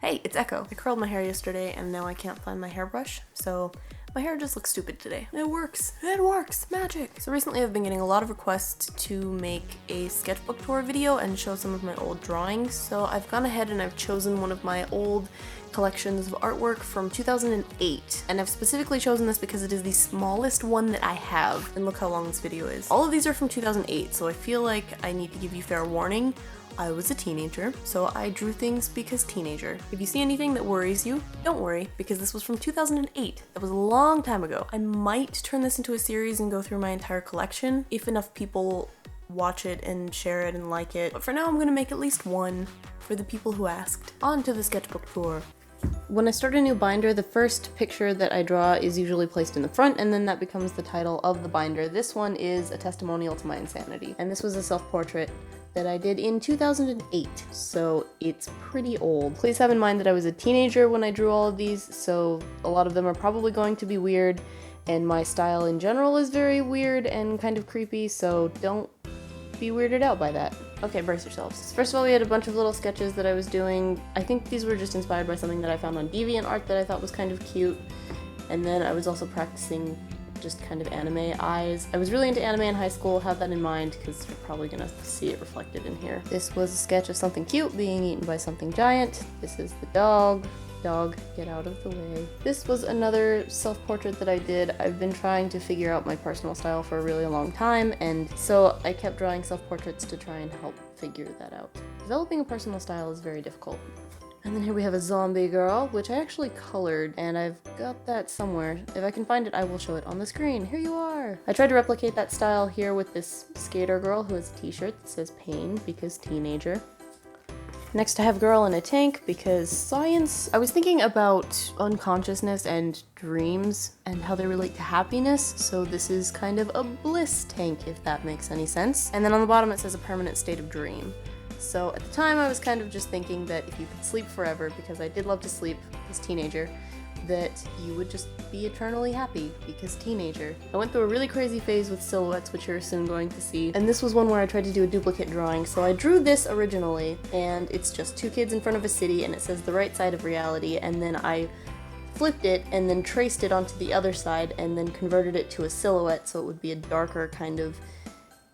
Hey, it's Echo. I curled my hair yesterday and now I can't find my hairbrush, so my hair just looks stupid today. It works. It works. Magic. So recently I've been getting a lot of requests to make a sketchbook tour video and show some of my old drawings. So I've gone ahead and I've chosen one of my old collections of artwork from 2008. And I've specifically chosen this because it is the smallest one that I have. And look how long this video is. All of these are from 2008, so I feel like I need to give you fair warning. I was a teenager, so I drew things because teenager. If you see anything that worries you, don't worry, because this was from 2008. That was a long time ago. I might turn this into a series and go through my entire collection, if enough people watch it and share it and like it. But for now, I'm gonna make at least one for the people who asked. On to the sketchbook tour. When I start a new binder, the first picture that I draw is usually placed in the front, and then that becomes the title of the binder. This one is a testimonial to my insanity, and this was a self-portrait that I did in 2008, so it's pretty old. Please have in mind that I was a teenager when I drew all of these, so a lot of them are probably going to be weird, and my style in general is very weird and kind of creepy, so don't be weirded out by that. Okay, brace yourselves. First of all, we had a bunch of little sketches that I was doing. I think these were just inspired by something that I found on DeviantArt that I thought was kind of cute, and then I was also practicing just kind of anime eyes. I was really into anime in high school, have that in mind because you're probably gonna see it reflected in here. This was a sketch of something cute being eaten by something giant. This is the dog. Dog, get out of the way. This was another self-portrait that I did. I've been trying to figure out my personal style for a really long time, and so I kept drawing self-portraits to try and help figure that out. Developing a personal style is very difficult. And then here we have a zombie girl, which I actually colored, and I've got that somewhere. If I can find it, I will show it on the screen. Here you are! I tried to replicate that style here with this skater girl who has a t-shirt that says pain, because teenager. Next I have girl in a tank, because science. I was thinking about unconsciousness and dreams, and how they relate to happiness, so this is kind of a bliss tank, if that makes any sense. And then on the bottom it says a permanent state of dream. So at the time I was kind of just thinking that if you could sleep forever, because I did love to sleep as a teenager, that you would just be eternally happy, because teenager. I went through a really crazy phase with silhouettes, which you're soon going to see, and this was one where I tried to do a duplicate drawing. So I drew this originally, and it's just two kids in front of a city, and it says the right side of reality, and then I flipped it and then traced it onto the other side, and then converted it to a silhouette so it would be a darker kind of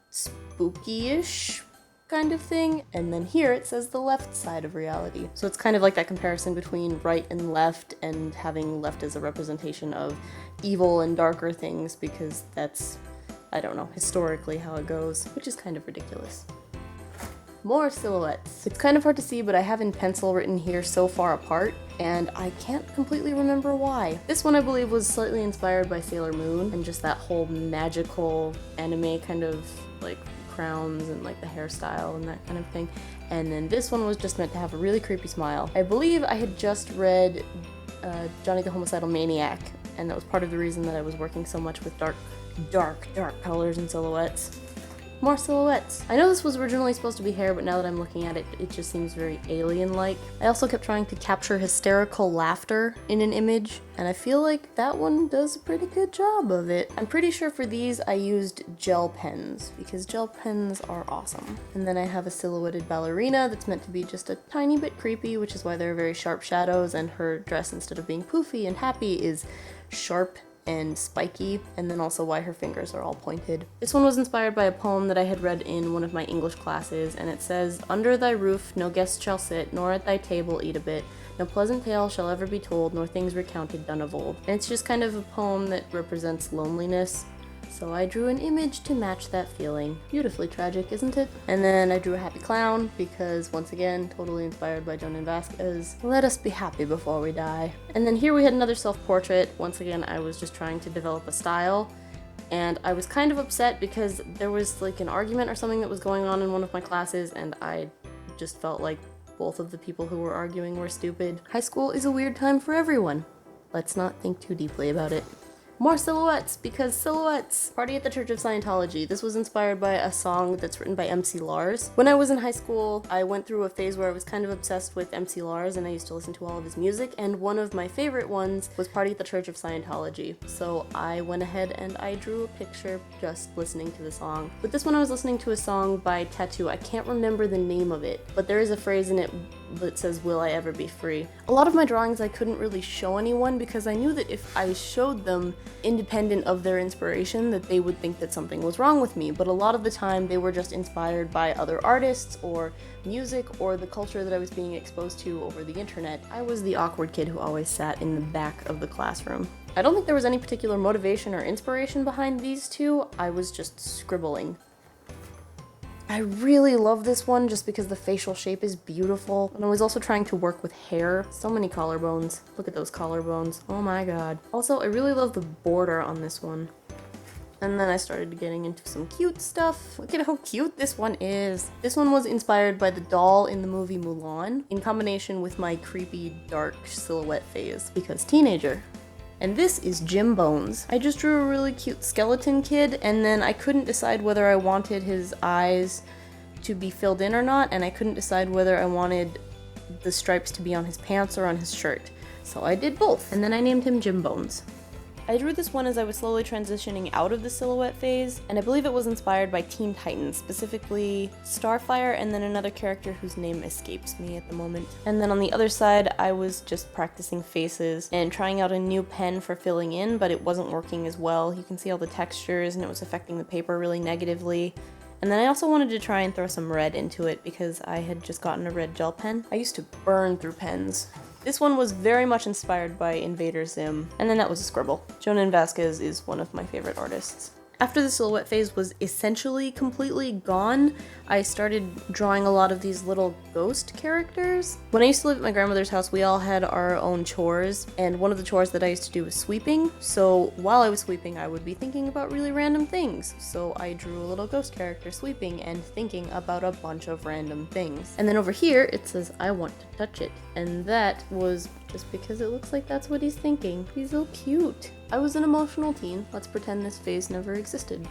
spooky-ish kind of thing, and then here it says the left side of reality. So it's kind of like that comparison between right and left, and having left as a representation of evil and darker things, because that's, I don't know, historically how it goes, which is kind of ridiculous. More silhouettes. It's kind of hard to see, but I have in pencil written here so far apart, and I can't completely remember why. This one I believe was slightly inspired by Sailor Moon, and just that whole magical anime kind of like crowns and like the hairstyle and that kind of thing. And then this one was just meant to have a really creepy smile. I believe I had just read Johnny the Homicidal Maniac, and that was part of the reason that I was working so much with dark colors and silhouettes. More silhouettes. I know this was originally supposed to be hair, but now that I'm looking at it, it just seems very alien-like. I also kept trying to capture hysterical laughter in an image, and I feel like that one does a pretty good job of it. I'm pretty sure for these I used gel pens, because gel pens are awesome. And then I have a silhouetted ballerina that's meant to be just a tiny bit creepy, which is why there are very sharp shadows, and her dress, instead of being poofy and happy, is sharp and spiky, and then also why her fingers are all pointed. This one was inspired by a poem that I had read in one of my English classes, and it says, "Under thy roof no guest shall sit, nor at thy table eat a bit. No pleasant tale shall ever be told, nor things recounted done of old." And it's just kind of a poem that represents loneliness. So I drew an image to match that feeling. Beautifully tragic, isn't it? And then I drew a happy clown, because once again, totally inspired by Jhonen Vasquez. Let us be happy before we die. And then here we had another self-portrait. Once again, I was just trying to develop a style, and I was kind of upset because there was like an argument or something that was going on in one of my classes, and I just felt like both of the people who were arguing were stupid. High school is a weird time for everyone. Let's not think too deeply about it. More silhouettes, because silhouettes! Party at the Church of Scientology. This was inspired by a song that's written by MC Lars. When I was in high school, I went through a phase where I was kind of obsessed with MC Lars, and I used to listen to all of his music, and one of my favorite ones was Party at the Church of Scientology. So I went ahead and I drew a picture just listening to the song. With this one I was listening to a song by Tattoo. I can't remember the name of it, but there is a phrase in it that says, "Will I ever be free?" A lot of my drawings I couldn't really show anyone because I knew that if I showed them independent of their inspiration that they would think that something was wrong with me, but a lot of the time they were just inspired by other artists or music or the culture that I was being exposed to over the internet. I was the awkward kid who always sat in the back of the classroom. I don't think there was any particular motivation or inspiration behind these two, I was just scribbling. I really love this one just because the facial shape is beautiful, and I was also trying to work with hair. So many collarbones. Look at those collarbones. Oh my god. Also, I really love the border on this one. And then I started getting into some cute stuff. Look at how cute this one is. This one was inspired by the doll in the movie Mulan, in combination with my creepy, dark silhouette phase, because teenager. And this is Jim Bones. I just drew a really cute skeleton kid, and then I couldn't decide whether I wanted his eyes to be filled in or not, and I couldn't decide whether I wanted the stripes to be on his pants or on his shirt. So I did both, and then I named him Jim Bones. I drew this one as I was slowly transitioning out of the silhouette phase, and I believe it was inspired by Teen Titans, specifically Starfire and then another character whose name escapes me at the moment. And then on the other side, I was just practicing faces and trying out a new pen for filling in, but it wasn't working as well. You can see all the textures and it was affecting the paper really negatively. And then I also wanted to try and throw some red into it because I had just gotten a red gel pen. I used to burn through pens. This one was very much inspired by Invader Zim, and then that was a scribble. Jhonen Vasquez is one of my favorite artists. After the silhouette phase was essentially completely gone, I started drawing a lot of these little ghost characters. When I used to live at my grandmother's house, we all had our own chores, and one of the chores that I used to do was sweeping. So while I was sweeping, I would be thinking about really random things. So I drew a little ghost character sweeping and thinking about a bunch of random things. And then over here, it says, "I want to touch it." And that was just because it looks like that's what he's thinking. He's so cute. I was an emotional teen. Let's pretend this phase never existed.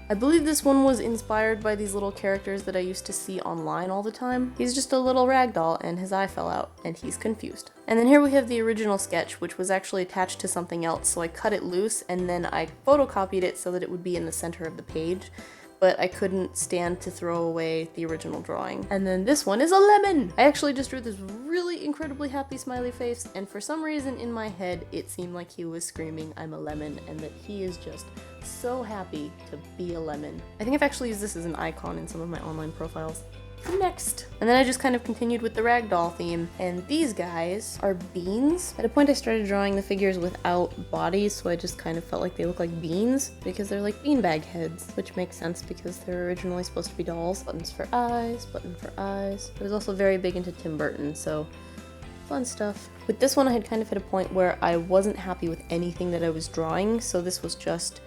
I believe this one was inspired by these little characters that I used to see online all the time. He's just a little ragdoll and his eye fell out and he's confused. And then here we have the original sketch, which was actually attached to something else, so I cut it loose and then I photocopied it so that it would be in the center of the page, but I couldn't stand to throw away the original drawing. And then this one is a lemon! I actually just drew this really incredibly happy smiley face, and for some reason in my head it seemed like he was screaming, "I'm a lemon," and that he is just so happy to be a lemon. I think I've actually used this as an icon in some of my online profiles. Next. And then I just kind of continued with the ragdoll theme, and these guys are beans. At a point I started drawing the figures without bodies, so I just kind of felt like they look like beans because they're like beanbag heads, which makes sense because they're originally supposed to be dolls. Buttons for eyes, button for eyes. I was also very big into Tim Burton, so fun stuff. With this one I had kind of hit a point where I wasn't happy with anything that I was drawing, so this was just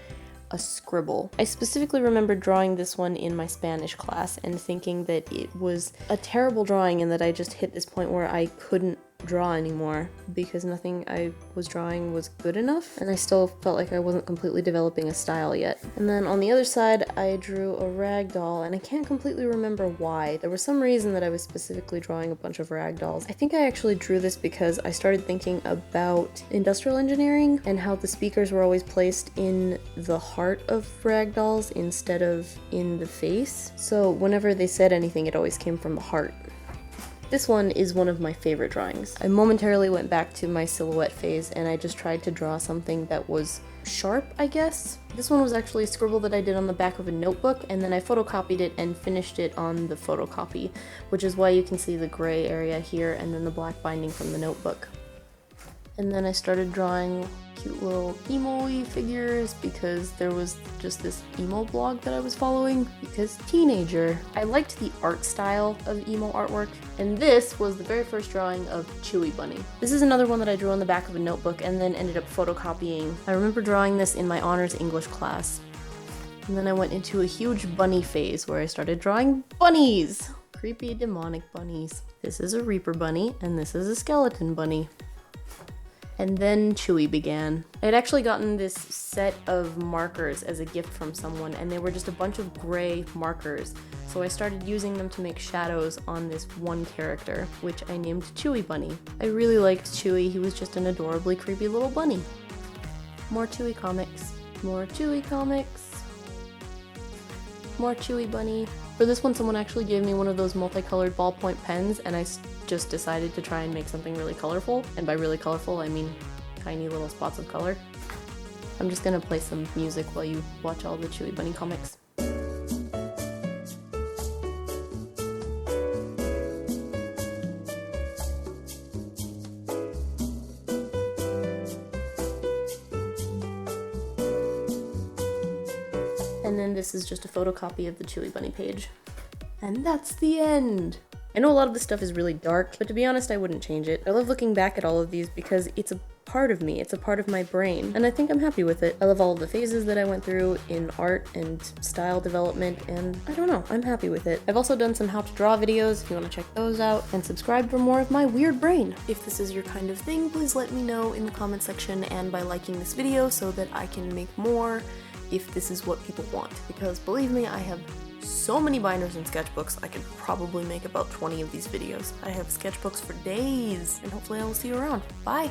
a scribble. I specifically remember drawing this one in my Spanish class and thinking that it was a terrible drawing and that I just hit this point where I couldn't draw anymore because nothing I was drawing was good enough, and I still felt like I wasn't completely developing a style yet. And then on the other side I drew a ragdoll, and I can't completely remember why. There was some reason that I was specifically drawing a bunch of ragdolls. I think I actually drew this because I started thinking about industrial engineering and how the speakers were always placed in the heart of ragdolls instead of in the face. So whenever they said anything, it always came from the heart. This one is one of my favorite drawings. I momentarily went back to my silhouette phase and I just tried to draw something that was sharp, I guess. This one was actually a scribble that I did on the back of a notebook, and then I photocopied it and finished it on the photocopy, which is why you can see the gray area here and then the black binding from the notebook. And then I started drawing cute little emo-y figures because there was just this emo blog that I was following because teenager. I liked the art style of emo artwork, and this was the very first drawing of Chewy Bunny. This is another one that I drew on the back of a notebook and then ended up photocopying. I remember drawing this in my honors English class. And then I went into a huge bunny phase where I started drawing bunnies! Creepy demonic bunnies. This is a Reaper bunny and this is a skeleton bunny. And then Chewy began. I had actually gotten this set of markers as a gift from someone, and they were just a bunch of gray markers. So I started using them to make shadows on this one character, which I named Chewy Bunny. I really liked Chewy. He was just an adorably creepy little bunny. More Chewy comics. More Chewy comics. More Chewy Bunny. For this one, someone actually gave me one of those multicolored ballpoint pens, and I just decided to try and make something really colorful. And by really colorful, I mean tiny little spots of color. I'm just gonna play some music while you watch all the Chewy Bunny comics. And then this is just a photocopy of the Chewy Bunny page. And that's the end! I know a lot of this stuff is really dark, but to be honest, I wouldn't change it. I love looking back at all of these because it's a part of me, it's a part of my brain, and I think I'm happy with it. I love all of the phases that I went through in art and style development, and I don't know, I'm happy with it. I've also done some how to draw videos if you want to check those out, and subscribe for more of my weird brain. If this is your kind of thing, please let me know in the comment section and by liking this video so that I can make more if this is what people want, because believe me, I have so many binders and sketchbooks, I could probably make about 20 of these videos. I have sketchbooks for days, and hopefully I will see you around. Bye!